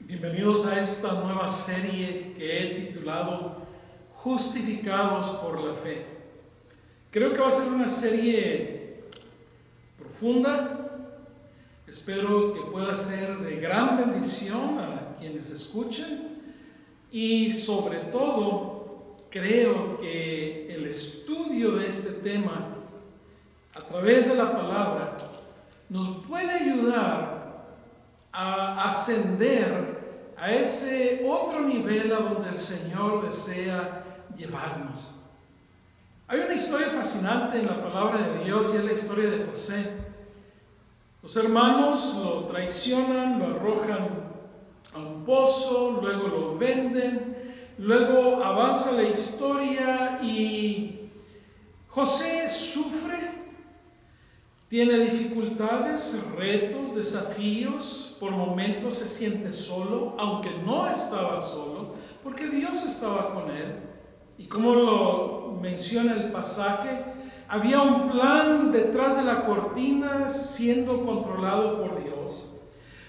Bienvenidos a esta nueva serie que he titulado Justificados por la Fe. Creo que va a ser una serie profunda. Espero que pueda ser de gran bendición a quienes escuchen y sobre todo creo que el estudio de este tema a través de la palabra nos puede ayudar a ascender a ese otro nivel a donde el Señor desea llevarnos. Hay una historia fascinante en la palabra de Dios y es la historia de José. Los hermanos lo traicionan, lo arrojan a un pozo, luego lo venden, luego avanza la historia y José sufre. Tiene dificultades, retos, desafíos, por momentos se siente solo, aunque no estaba solo, porque Dios estaba con él. Y como lo menciona el pasaje, había un plan detrás de la cortina siendo controlado por Dios.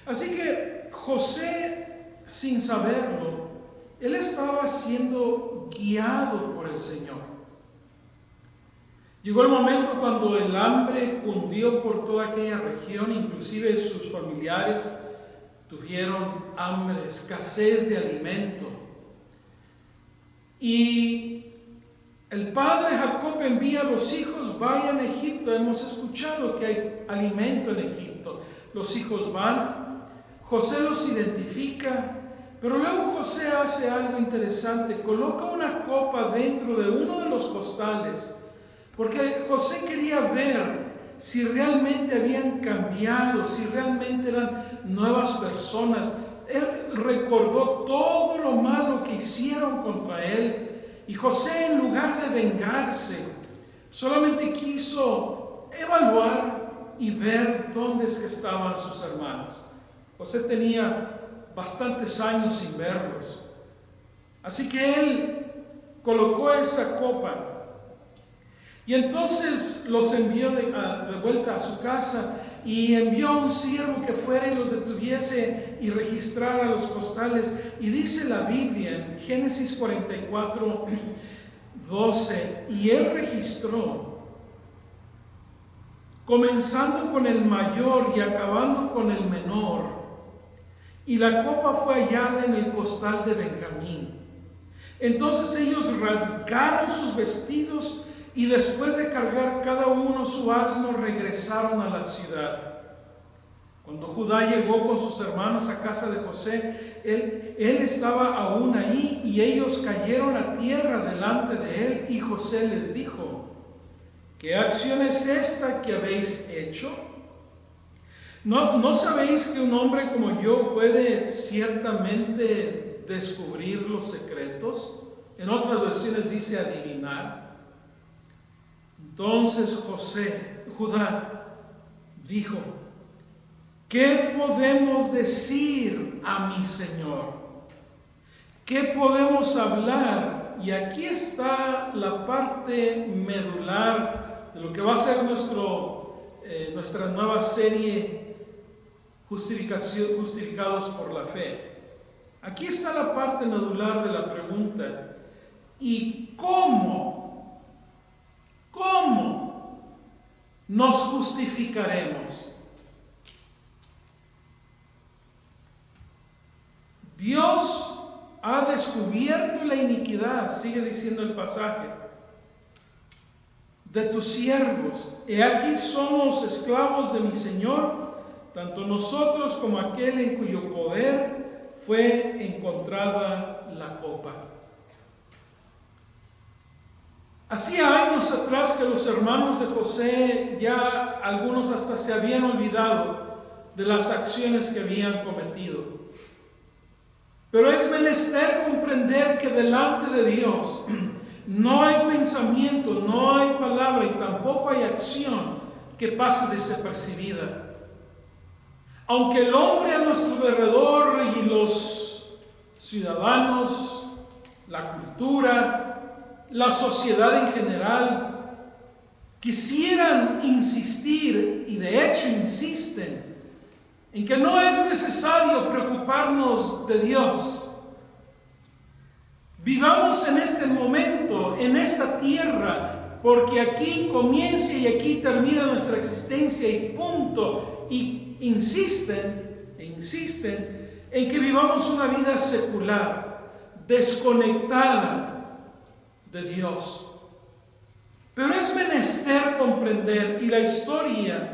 Así que José, sin saberlo, él estaba siendo guiado por el Señor. Llegó el momento cuando el hambre cundió por toda aquella región, inclusive sus familiares tuvieron hambre, escasez de alimento. Y el padre Jacob envía a los hijos, vayan a Egipto. Hemos escuchado que hay alimento en Egipto. Los hijos van, José los identifica, pero luego José hace algo interesante, coloca una copa dentro de uno de los costales, porque José quería ver si realmente habían cambiado, si realmente eran nuevas personas. Él recordó todo lo malo que hicieron contra él. Y José, en lugar de vengarse, solamente quiso evaluar y ver dónde es que estaban sus hermanos. José tenía bastantes años sin verlos. Así que él colocó esa copa. Y entonces los envió de vuelta a su casa y envió a un siervo que fuera y los detuviese y registrara los costales. Y dice la Biblia en Génesis 44, 12, y él registró, comenzando con el mayor y acabando con el menor. Y la copa fue hallada en el costal de Benjamín. Entonces ellos rasgaron sus vestidos y después de cargar cada uno su asno, regresaron a la ciudad. Cuando Judá llegó con sus hermanos a casa de José, él estaba aún ahí y ellos cayeron a tierra delante de él. Y José les dijo: ¿qué acción es esta que habéis hecho? ¿No sabéis que un hombre como yo puede ciertamente descubrir los secretos? En otras versiones dice adivinar. Entonces Judá dijo: ¿qué podemos decir a mi Señor? ¿Qué podemos hablar? Y aquí está la parte medular de lo que va a ser nuestra nueva serie Justificados por la Fe. Aquí está la parte medular de la pregunta: ¿y cómo nos justificaremos? Dios ha descubierto la iniquidad, sigue diciendo el pasaje, de tus siervos. He aquí somos esclavos de mi Señor, tanto nosotros como aquel en cuyo poder fue encontrada la copa. Hacía años atrás que los hermanos de José, ya algunos hasta se habían olvidado de las acciones que habían cometido. Pero es menester comprender que delante de Dios no hay pensamiento, no hay palabra y tampoco hay acción que pase desapercibida. Aunque el hombre a nuestro alrededor y los ciudadanos, la cultura, la sociedad en general quisieran insistir, y de hecho insisten, en que no es necesario preocuparse preocuparnos de Dios. Vivamos en este momento, en esta tierra, porque aquí comienza y aquí termina nuestra existencia y punto. Y insisten en que vivamos una vida secular, desconectada de Dios. Pero es menester comprender, y la historia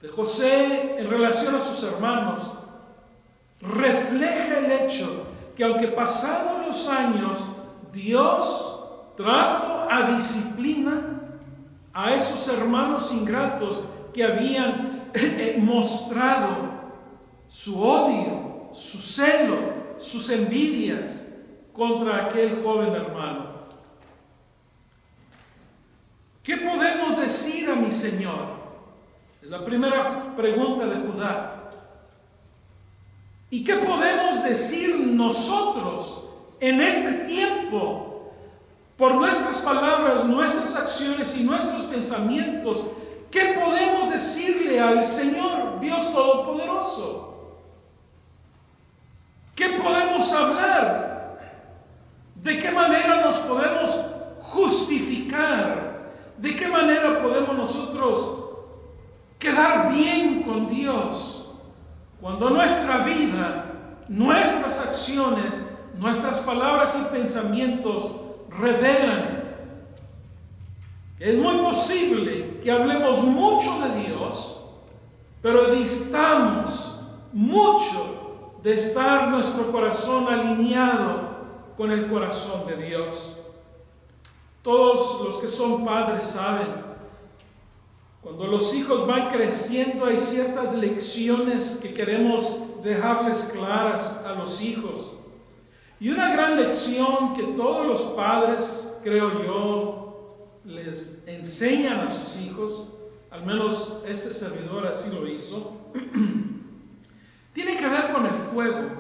de José en relación a sus hermanos refleja el hecho que aunque pasados los años, Dios trajo a disciplina a esos hermanos ingratos que habían mostrado su odio, su celo, sus envidias contra aquel joven hermano. ¿Qué podemos decir a mi Señor? Es la primera pregunta de Judá. ¿Y qué podemos decir nosotros en este tiempo? Por nuestras palabras, nuestras acciones y nuestros pensamientos, ¿qué podemos decirle al Señor, Dios Todopoderoso? ¿Qué podemos hablar? ¿De qué manera nos podemos justificar? ¿De qué manera podemos nosotros quedar bien con Dios cuando nuestra vida, nuestras acciones, nuestras palabras y pensamientos revelan que es muy posible que hablemos mucho de Dios, pero distamos mucho de estar nuestro corazón alineado con el corazón de Dios? Todos los que son padres saben, cuando los hijos van creciendo hay ciertas lecciones que queremos dejarles claras a los hijos. Y una gran lección que todos los padres, creo yo, les enseñan a sus hijos, al menos este servidor así lo hizo, tiene que ver con el fuego.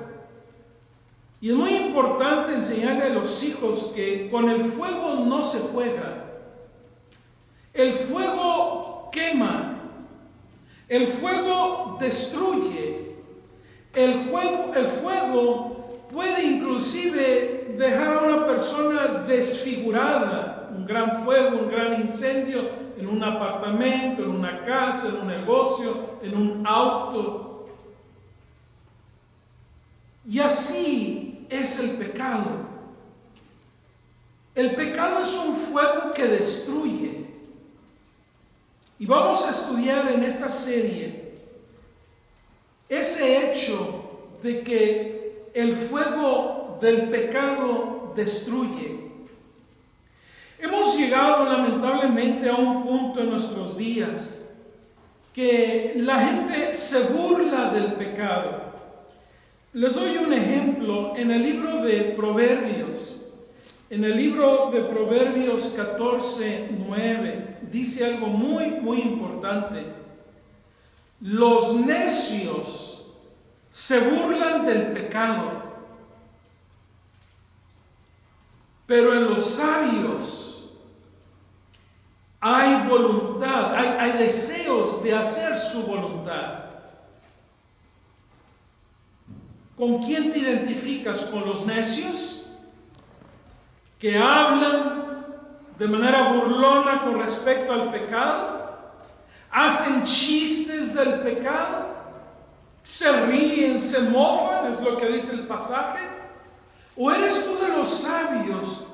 Y es muy importante enseñarle a los hijos que con el fuego no se juega. El fuego quema, el fuego destruye, el fuego puede inclusive dejar a una persona desfigurada. Un gran fuego, un gran incendio en un apartamento, en una casa, en un negocio, en un auto. Y así es el pecado. El pecado es un fuego que destruye. Y vamos a estudiar en esta serie ese hecho de que el fuego del pecado destruye. Hemos llegado lamentablemente a un punto en nuestros días que la gente se burla del pecado. Les doy un ejemplo en el libro de Proverbios. En el libro de Proverbios 14:9 dice algo muy importante. Los necios se burlan del pecado, pero en los sabios hay voluntad, hay deseos de hacer su voluntad. ¿Con quién te identificas? ¿Con los necios que hablan de manera burlona con respecto al pecado? ¿Hacen chistes del pecado? ¿Se ríen, se mofan? Es lo que dice el pasaje. ¿O eres tú de los sabios,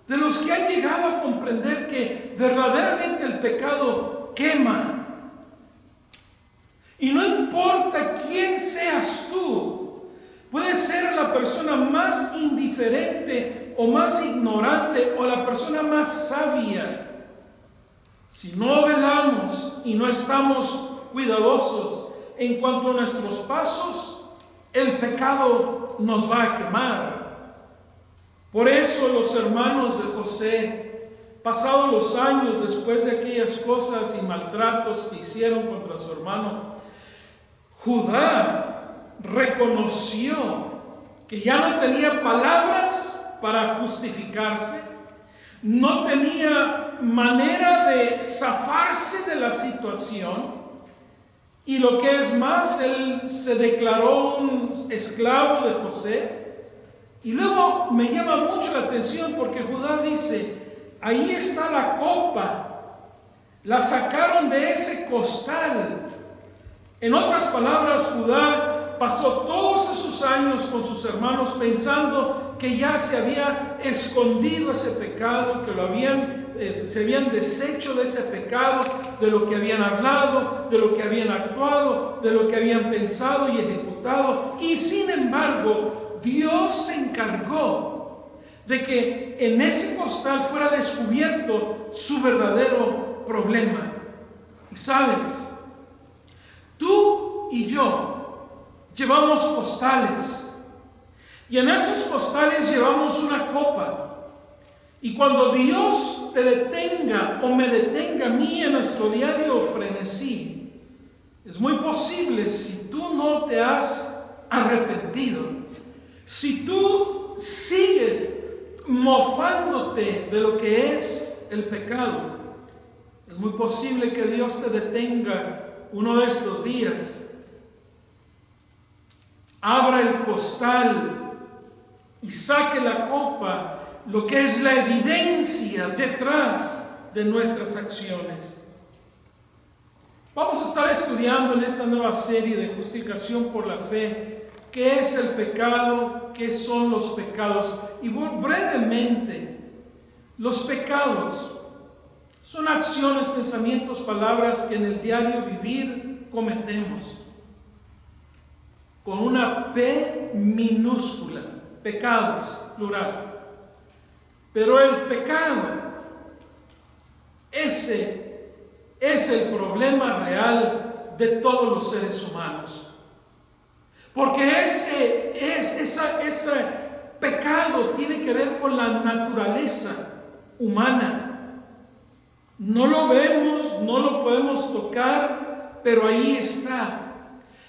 de los que han llegado a comprender que verdaderamente el pecado quema? Y no importa quién seas tú, puedes ser la persona más indiferente o más ignorante o la persona más sabia. Si no velamos y no estamos cuidadosos en cuanto a nuestros pasos, el pecado nos va a quemar. Por eso los hermanos de José, pasados los años después de aquellas cosas y maltratos que hicieron contra su hermano, Judá reconoció que ya no tenía palabras para justificarse, no tenía manera de zafarse de la situación, Y lo que es más, él se declaró un esclavo de José. Y luego me llama mucho la atención porque Judá dice, ahí está la copa, la sacaron de ese costal. En otras palabras, Judá pasó todos esos años con sus hermanos pensando que ya se había escondido ese pecado, que se habían deshecho de ese pecado, de lo que habían hablado, de lo que habían actuado, de lo que habían pensado y ejecutado. Y sin embargo, Dios se encargó de que en ese costal fuera descubierto su verdadero problema. Y sabes, tú y yo llevamos costales, y en esos costales llevamos una copa. Y cuando Dios te detenga o me detenga a mí en nuestro diario frenesí, es muy posible, si tú no te has arrepentido, si tú sigues mofándote de lo que es el pecado, es muy posible que Dios te detenga uno de estos días, abra el costal y saque la copa, lo que es la evidencia detrás de nuestras acciones. Vamos a estar estudiando en esta nueva serie de justificación por la fe qué es el pecado, qué son los pecados. Y brevemente, los pecados son acciones, pensamientos, palabras que en el diario vivir cometemos. Con una P minúscula, pecados, plural. Pero el pecado, ese es el problema real de todos los seres humanos. Porque ese pecado tiene que ver con la naturaleza humana. No lo vemos, no lo podemos tocar, pero ahí está.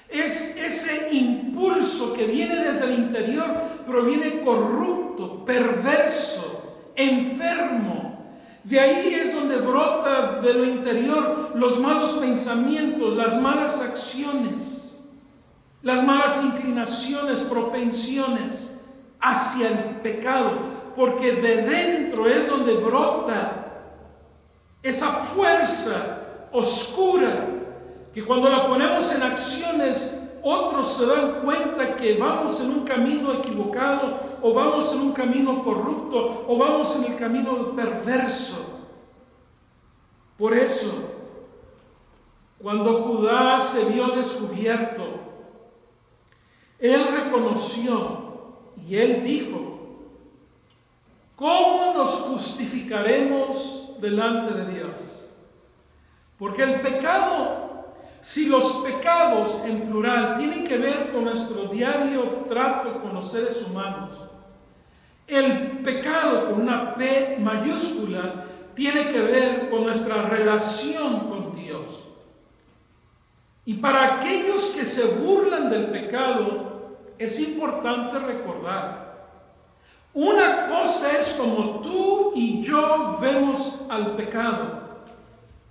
Es ese impulso que viene desde el interior, proviene corrupto, perverso, enfermo. De ahí es donde brota de lo interior los malos pensamientos, las malas acciones, las malas inclinaciones, propensiones hacia el pecado, porque de dentro es donde brota esa fuerza oscura que cuando la ponemos en acciones, otros se dan cuenta que vamos en un camino equivocado, o vamos en un camino corrupto, o vamos en el camino perverso. Por eso, cuando Judá se vio descubierto, él reconoció y él dijo, ¿cómo nos justificaremos delante de Dios? Porque el pecado, si los pecados en plural tienen que ver con nuestro diario trato con los seres humanos, el pecado con una P mayúscula tiene que ver con nuestra relación con Dios. Y para aquellos que se burlan del pecado, es importante recordar, una cosa es como tú y yo vemos al pecado.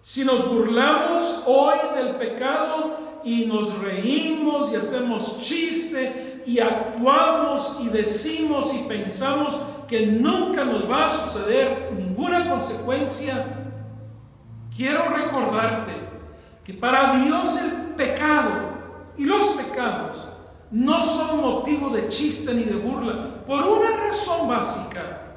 Si nos burlamos hoy del pecado y nos reímos y hacemos chiste y actuamos y decimos y pensamos que nunca nos va a suceder ninguna consecuencia, quiero recordarte que para Dios el pecado y los pecados no son motivo de chiste ni de burla, por una razón básica,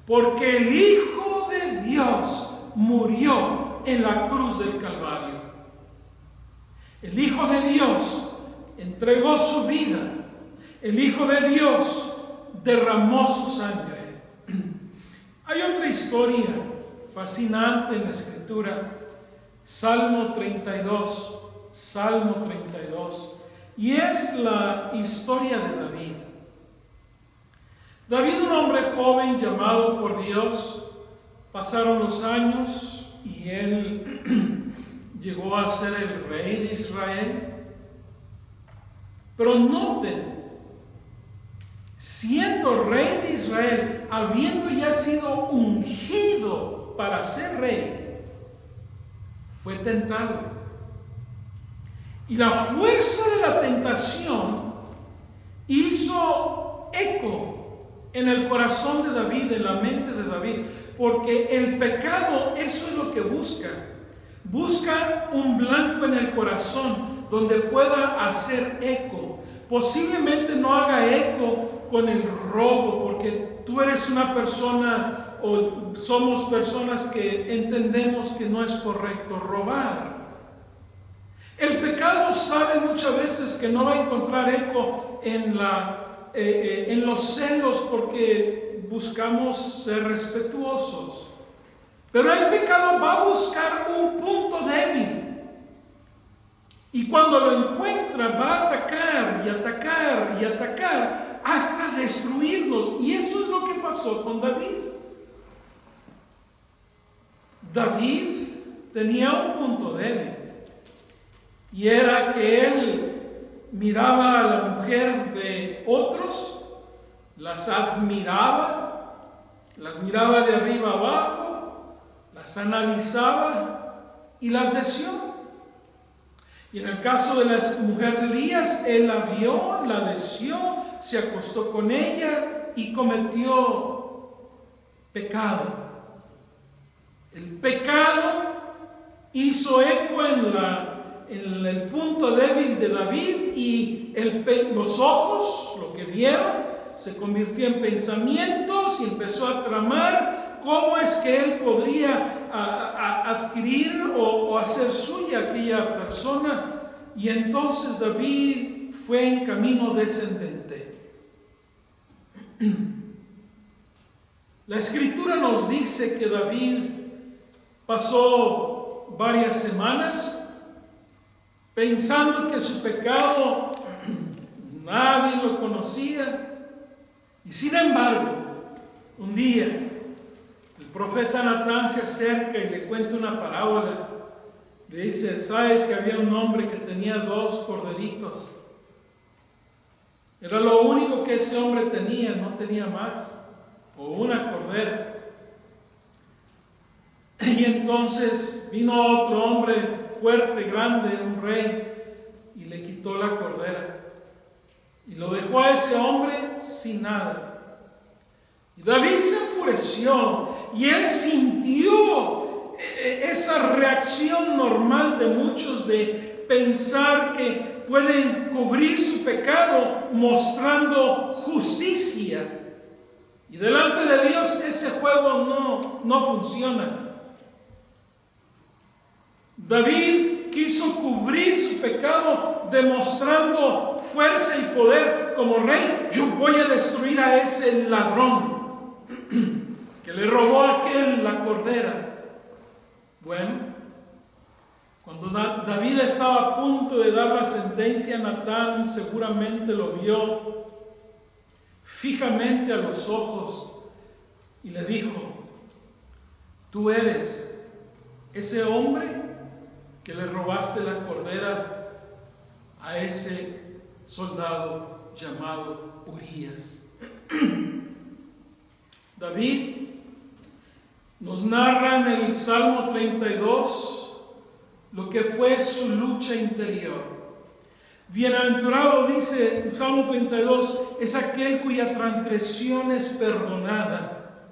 porque el Hijo de Dios murió en la cruz del Calvario. El Hijo de Dios entregó su vida, el Hijo de Dios derramó su sangre. Hay otra historia fascinante en la Escritura, Salmo 32, y es la historia de David. David, un hombre joven llamado por Dios, pasaron los años y él llegó a ser el rey de Israel. Pero noten, siendo rey de Israel, habiendo ya sido ungido para ser rey, fue tentado. Y la fuerza de la tentación hizo eco en el corazón de David, en la mente de David, porque el pecado, eso es lo que busca. Busca un blanco en el corazón donde pueda hacer eco. Posiblemente no haga eco con el robo, porque tú eres una persona, o somos personas que entendemos que no es correcto robar. El pecado sabe muchas veces que no va a encontrar eco en los celos, porque buscamos ser respetuosos. Pero el pecado va a buscar un punto débil. Y cuando lo encuentra, va a atacar y atacar y atacar hasta destruirnos. Y eso es lo que pasó con David. David tenía un punto débil. Y era que él miraba a la mujer de otros, las admiraba, las miraba de arriba abajo, las analizaba y las deseó. Y en el caso de la mujer de Urías, él la vio, la deseó, se acostó con ella y cometió pecado. El pecado hizo eco en el punto débil de David, y los ojos, lo que vieron, se convirtió en pensamientos y empezó a tramar cómo es que él podría adquirir o hacer suya aquella persona. Y entonces David fue en camino descendente. La Escritura nos dice que David pasó varias semanas pensando que su pecado nadie lo conocía. Y sin embargo, un día el profeta Natán se acerca y le cuenta una parábola. Le dice: ¿sabes que había un hombre que tenía 2 corderitos? Era lo único que ese hombre tenía, no tenía más, o una cordera. Y entonces vino otro hombre fuerte, grande, un rey, y le quitó la cordera y lo dejó a ese hombre sin nada. Y David se enfureció y él sintió esa reacción normal de muchos de pensar que pueden cubrir su pecado mostrando justicia, y delante de Dios ese juego no funciona. David quiso cubrir su pecado demostrando fuerza y poder como rey. Yo voy a destruir a ese ladrón que le robó a aquel la cordera. Bueno, cuando David estaba a punto de dar la sentencia, Natán seguramente lo vio fijamente a los ojos y le dijo: tú eres ese hombre que le robaste la cordera a ese soldado llamado Urías. David nos narra en el Salmo 32 lo que fue su lucha interior. Bienaventurado, dice el Salmo 32, es aquel cuya transgresión es perdonada,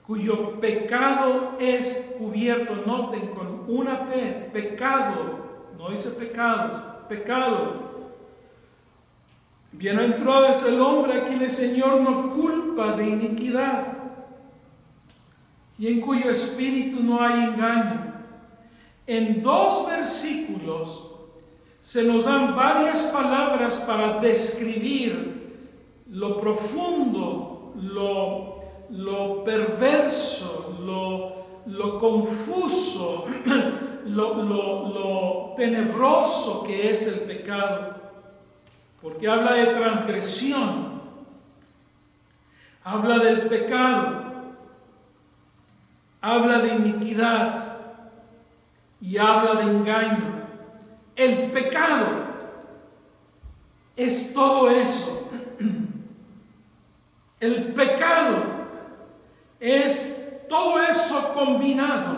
cuyo pecado es cubierto. Noten, con una P, pecado, no dice pecados, pecado. Bienaventurado es el hombre a quien el Señor no culpa de iniquidad y en cuyo espíritu no hay engaño. En 2 versículos se nos dan varias palabras para describir lo profundo, lo perverso, lo confuso, lo tenebroso que es el pecado. Porque habla de transgresión, habla del pecado, habla de iniquidad y habla de engaño. El pecado es todo eso. El pecado es todo eso combinado,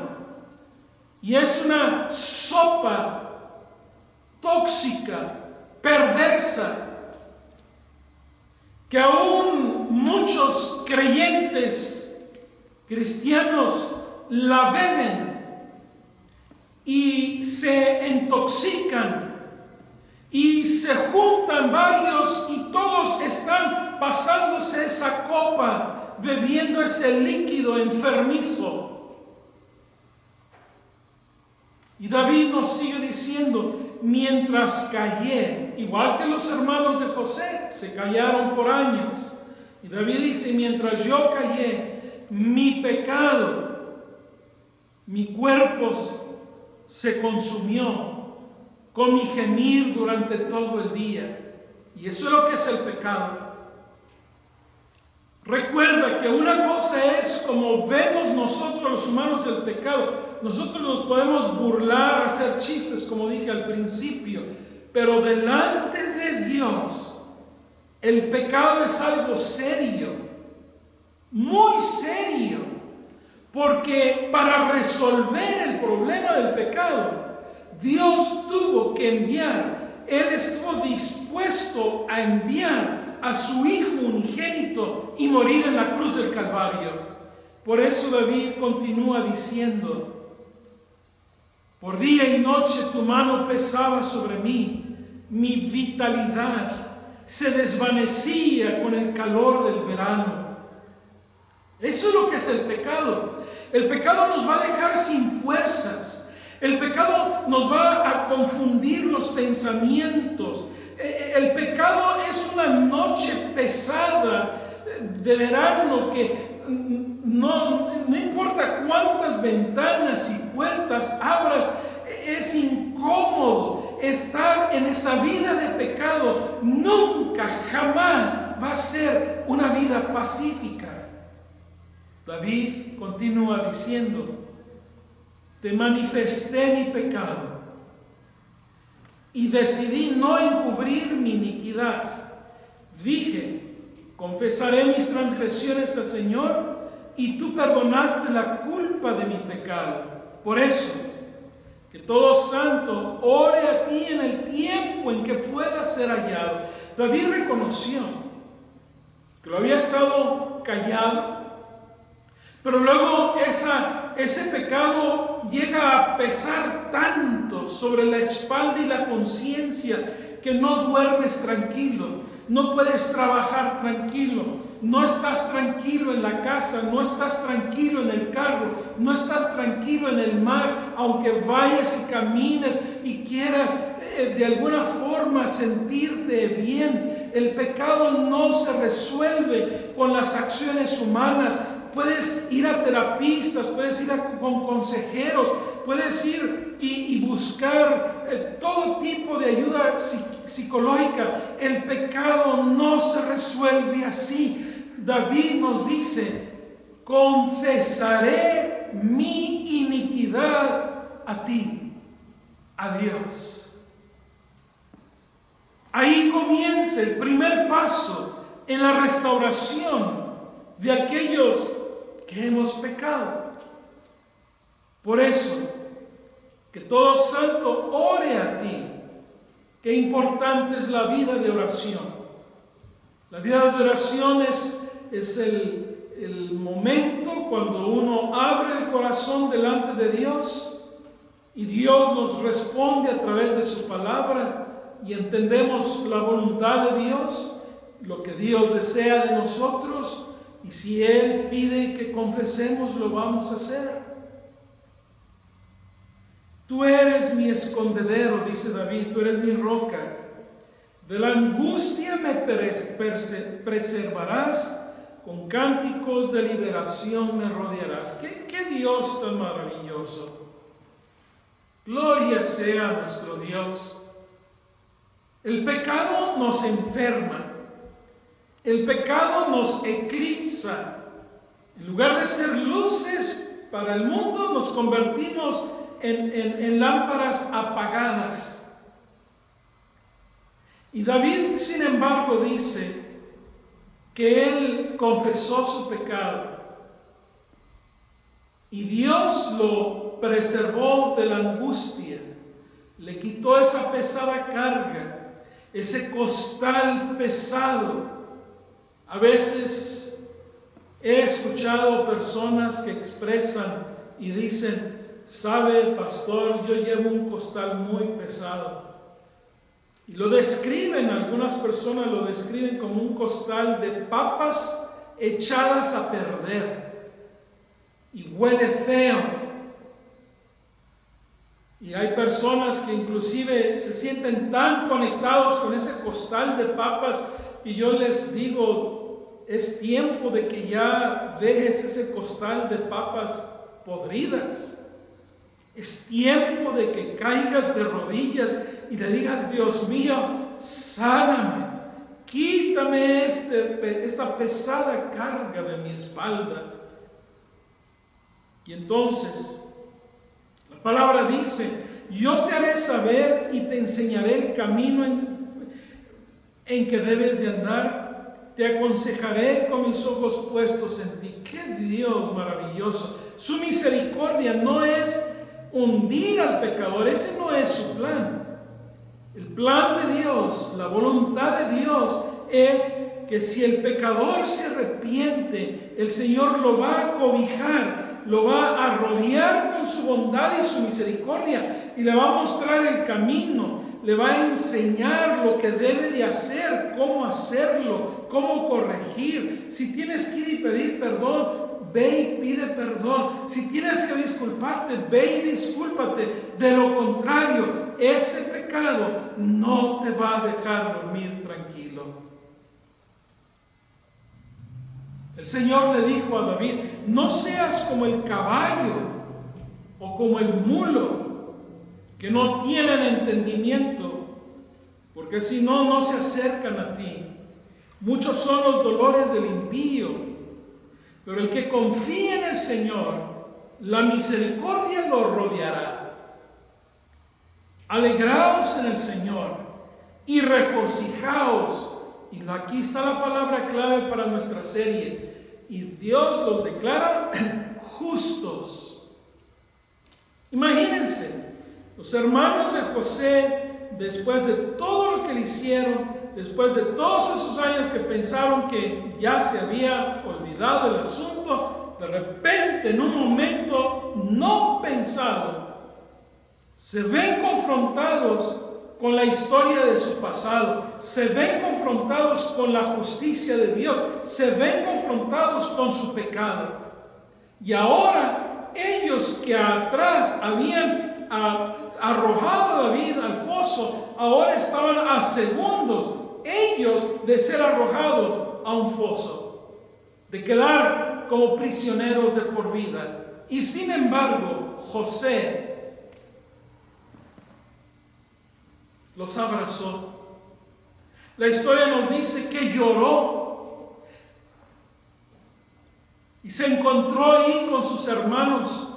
y es una sopa tóxica, perversa, que aún muchos creyentes cristianos la beben y se intoxican y se juntan varios y todos están pasándose esa copa, bebiendo ese líquido enfermizo. Y David nos sigue diciendo, mientras callé, igual que los hermanos de José, se callaron por años. Y David dice, mientras yo callé, mi pecado, mi cuerpo se consumió con mi gemir durante todo el día. Y eso es lo que es el pecado. Recuerda que una cosa es como vemos nosotros los humanos el pecado. Nosotros nos podemos burlar, hacer chistes, como dije al principio, pero delante de Dios el pecado es algo serio, muy serio, porque para resolver el problema del pecado, Dios tuvo que enviar, Él estuvo dispuesto a enviar a su Hijo unigénito y morir en la cruz del Calvario. Por eso David continúa diciendo, por día y noche tu mano pesaba sobre mí, mi vitalidad se desvanecía con el calor del verano. Eso es lo que es el pecado. El pecado nos va a dejar sin fuerzas. El pecado nos va a confundir los pensamientos. El pecado es una noche pesada de verano que no importa cuántas ventanas y puertas abras, es incómodo estar en esa vida de pecado. Nunca, jamás va a ser una vida pacífica. David continúa diciendo, te manifesté mi pecado y decidí no encubrir mi iniquidad. Dije, confesaré mis transgresiones al Señor y tú perdonaste la culpa de mi pecado. Por eso, que todo santo ore a ti en el tiempo en que pueda ser hallado. David reconoció que lo había estado callado, pero luego ese pecado llega a pesar tanto sobre la espalda y la conciencia que no duermes tranquilo, no puedes trabajar tranquilo, no estás tranquilo en la casa, no estás tranquilo en el carro, no estás tranquilo en el mar, aunque vayas y camines y quieras de alguna forma sentirte bien. El pecado no se resuelve con las acciones humanas. Puedes ir a terapistas, puedes ir con consejeros, puedes ir y buscar todo tipo de ayuda psicológica. El pecado no se resuelve así. David nos dice, confesaré mi iniquidad a ti, a Dios. Ahí comienza el primer paso en la restauración de aquellos que hemos pecado. Por eso, que todo santo ore a ti. Qué importante es la vida de oración. La vida de oración es el momento cuando uno abre el corazón delante de Dios y Dios nos responde a través de su palabra y entendemos la voluntad de Dios, lo que Dios desea de nosotros. Y si Él pide que confesemos, lo vamos a hacer. Tú eres mi escondedero, dice David, tú eres mi roca. De la angustia me preservarás, con cánticos de liberación me rodearás. ¿Qué Dios tan maravilloso! Gloria sea a nuestro Dios. El pecado nos enferma. El pecado nos eclipsa. En lugar de ser luces para el mundo, nos convertimos en lámparas apagadas. Y David, sin embargo, dice que él confesó su pecado y Dios lo preservó de la angustia, le quitó esa pesada carga, ese costal pesado. A veces he escuchado personas que expresan y dicen: sabe, pastor, yo llevo un costal muy pesado. Y lo describen, algunas personas lo describen como un costal de papas echadas a perder. Y huele feo. Y hay personas que inclusive se sienten tan conectados con ese costal de papas, y yo les digo, es tiempo de que ya dejes ese costal de papas podridas. Es tiempo de que caigas de rodillas y le digas: Dios mío, sáname, quítame esta pesada carga de mi espalda. Y entonces la palabra dice: yo te haré saber y te enseñaré el camino en que debes de andar, te aconsejaré con mis ojos puestos en ti. ¡Qué Dios maravilloso! Su misericordia no es hundir al pecador, ese no es su plan. El plan de Dios, la voluntad de Dios es que si el pecador se arrepiente, el Señor lo va a cobijar, lo va a rodear con su bondad y su misericordia, y le va a mostrar el camino, le va a enseñar lo que debe de hacer, cómo hacerlo, cómo corregir. Si tienes que ir y pedir perdón, ve y pide perdón. Si tienes que disculparte, ve y discúlpate. De lo contrario, ese pecado no te va a dejar dormir tranquilo. El Señor le dijo a David: no seas como el caballo o como el mulo, que no tienen entendimiento, porque si no, no se acercan a ti. Muchos son los dolores del impío, pero el que confía en el Señor, la misericordia lo rodeará. Alegraos en el Señor y regocijaos. Y aquí está la palabra clave para nuestra serie. Y Dios los declara justos. Imagínense, los hermanos de José, después de todo lo que le hicieron, después de todos esos años que pensaron que ya se había olvidado el asunto, de repente, en un momento no pensado, se ven confrontados con la historia de su pasado, se ven confrontados con la justicia de Dios, se ven confrontados con su pecado. Y ahora ellos que atrás habían arrojado a David al foso, ahora estaban a segundos ellos de ser arrojados a un foso, de quedar como prisioneros de por vida. Y sin embargo, José los abrazó. La historia nos dice que lloró y se encontró ahí con sus hermanos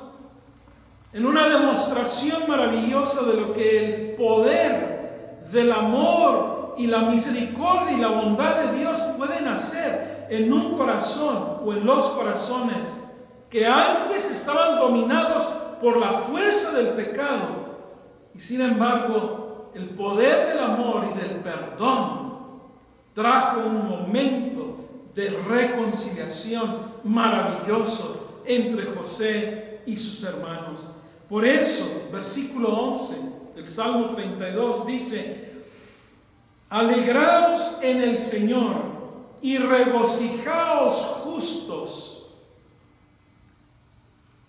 en una demostración maravillosa de lo que el poder del amor y la misericordia y la bondad de Dios pueden hacer en un corazón o en los corazones que antes estaban dominados por la fuerza del pecado. Y sin embargo, el poder del amor y del perdón trajo un momento de reconciliación maravilloso entre José y sus hermanos. Por eso, versículo 11 del Salmo 32 dice: alegraos en el Señor y regocijaos justos.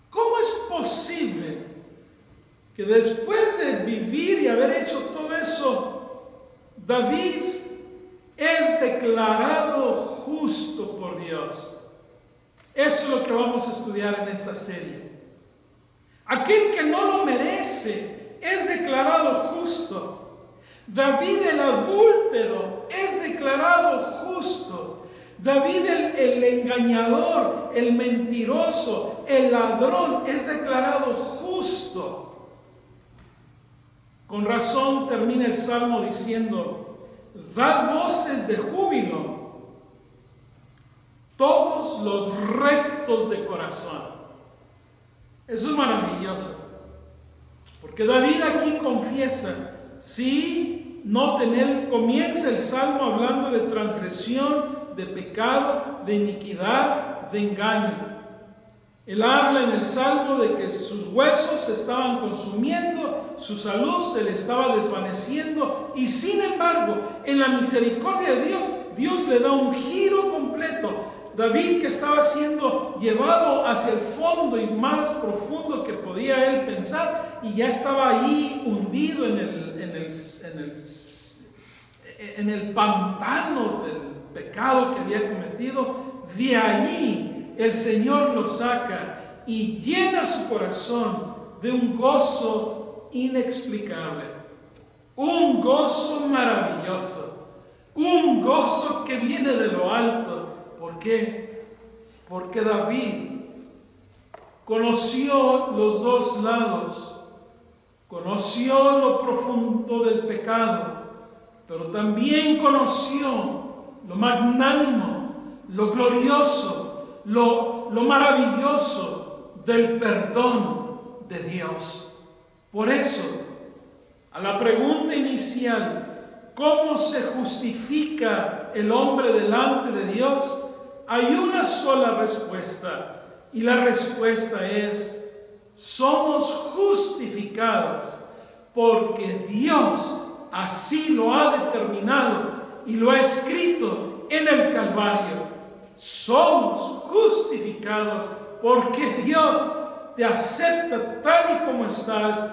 ¿Cómo es posible que después de vivir y haber hecho todo eso, David es declarado justo por Dios? Eso es lo que vamos a estudiar en esta serie. Aquel que no lo merece es declarado justo. David el adúltero es declarado justo. David el engañador, el mentiroso, el ladrón es declarado justo. Con razón termina el Salmo diciendo: dad voces de júbilo todos los rectos de corazón. Eso es maravilloso. Porque David aquí confiesa, sí, noten, él comienza el salmo hablando de transgresión, de pecado, de iniquidad, de engaño. Él habla en el salmo de que sus huesos se estaban consumiendo, su salud se le estaba desvaneciendo, y sin embargo, en la misericordia de Dios, Dios le da un giro completo. David, que estaba siendo llevado hacia el fondo y más profundo que podía él pensar, y ya estaba ahí hundido en el pantano del pecado que había cometido, de allí el Señor lo saca y llena su corazón de un gozo inexplicable, un gozo maravilloso, un gozo que viene de lo alto. ¿Por qué? Porque David conoció los dos lados, conoció lo profundo del pecado, pero también conoció lo magnánimo, lo glorioso, lo maravilloso del perdón de Dios. Por eso, a la pregunta inicial, ¿cómo se justifica el hombre delante de Dios? Hay una sola respuesta, y la respuesta es: somos justificados porque Dios así lo ha determinado y lo ha escrito en el Calvario. Somos justificados porque Dios te acepta tal y como estás.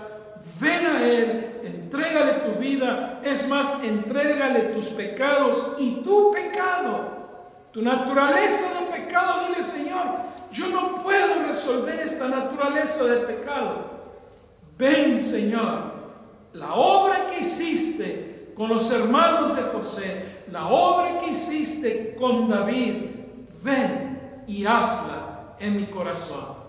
Ven a Él, entrégale tu vida, es más, entrégale tus pecados y tu pecado, tu naturaleza de pecado. Dile: Señor, yo no puedo resolver esta naturaleza de pecado. Ven, Señor, la obra que hiciste con los hermanos de José, la obra que hiciste con David, ven y hazla en mi corazón.